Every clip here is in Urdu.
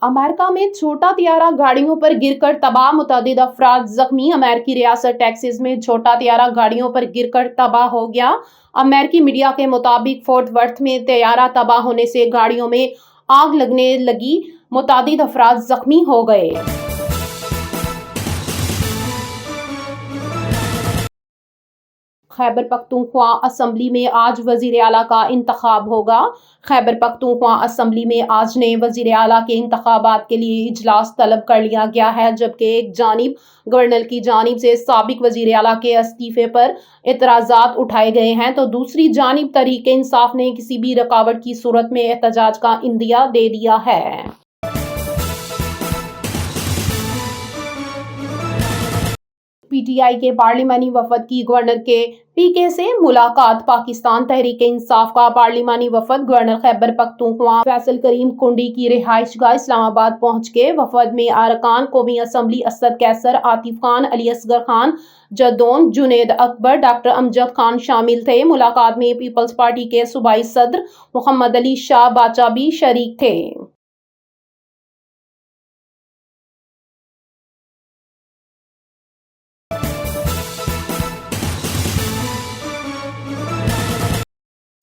امریکہ میں چھوٹا طیارہ گاڑیوں پر گر کر تباہ، متعدد افراد زخمی۔ امریکی ریاست ٹیکساس میں چھوٹا طیارہ گاڑیوں پر گر کر تباہ ہو گیا۔ امریکی میڈیا کے مطابق فورٹ ورتھ میں طیارہ تباہ ہونے سے گاڑیوں میں آگ لگنے لگی، متعدد افراد زخمی ہو گئے۔ خیبر پختونخوا اسمبلی میں آج وزیر اعلیٰ کا انتخاب ہوگا۔ خیبر پختونخوا اسمبلی میں آج نئے وزیر اعلیٰ کے انتخابات کے لیے اجلاس طلب کر لیا گیا ہے، جبکہ ایک جانب گورنر کی جانب سے سابق وزیر اعلیٰ کے استعفے پر اعتراضات اٹھائے گئے ہیں تو دوسری جانب تحریک انصاف نے کسی بھی رکاوٹ کی صورت میں احتجاج کا عندیہ دے دیا ہے۔ پی ٹی آئی کے پارلیمانی وفد کی گورنر کے پی کے سے ملاقات۔ پاکستان تحریک انصاف کا پارلیمانی وفد گورنر خیبر پختونخوا فیصل کریم کنڈی کی رہائش گاہ اسلام آباد پہنچ گئے۔ وفد میں ارکان قومی اسمبلی اسد قیصر، عاطف خان، علی اصغر خان جدون، جنید اکبر، ڈاکٹر امجد خان شامل تھے۔ ملاقات میں پیپلز پارٹی کے صوبائی صدر محمد علی شاہ باچا بھی شریک تھے۔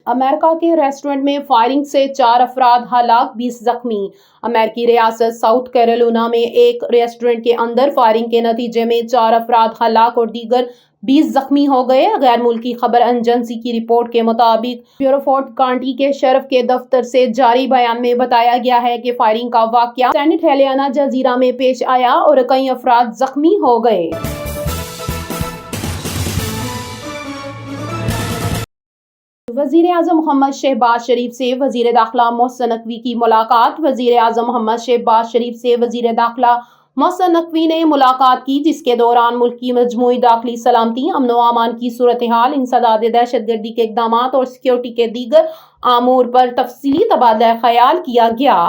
امریکہ کے ریسٹورنٹ میں فائرنگ سے 4 افراد ہلاک، 20 زخمی۔ امریکی ریاست ساؤتھ کیرولینا میں ایک ریسٹورنٹ کے اندر فائرنگ کے نتیجے میں 4 افراد ہلاک اور دیگر 20 زخمی ہو گئے۔ غیر ملکی خبر ایجنسی کی رپورٹ کے مطابق بیوفورٹ کانٹی کے شeriف کے دفتر سے جاری بیان میں بتایا گیا ہے کہ فائرنگ کا واقعہ سینٹ ہیلینا جزیرہ میں پیش آیا اور کئی افراد زخمی ہو گئے۔ وزیر اعظم محمد شہباز شریف سے وزیر داخلہ محسن نقوی کی ملاقات۔ وزیر اعظم محمد شہباز شریف سے وزیر داخلہ محسن نقوی نے ملاقات کی، جس کے دوران ملک کی مجموعی داخلی سلامتی، امن و امان کی صورتحال، انسداد دہشت گردی کے اقدامات اور سیکورٹی کے دیگر امور پر تفصیلی تبادلہ خیال کیا گیا۔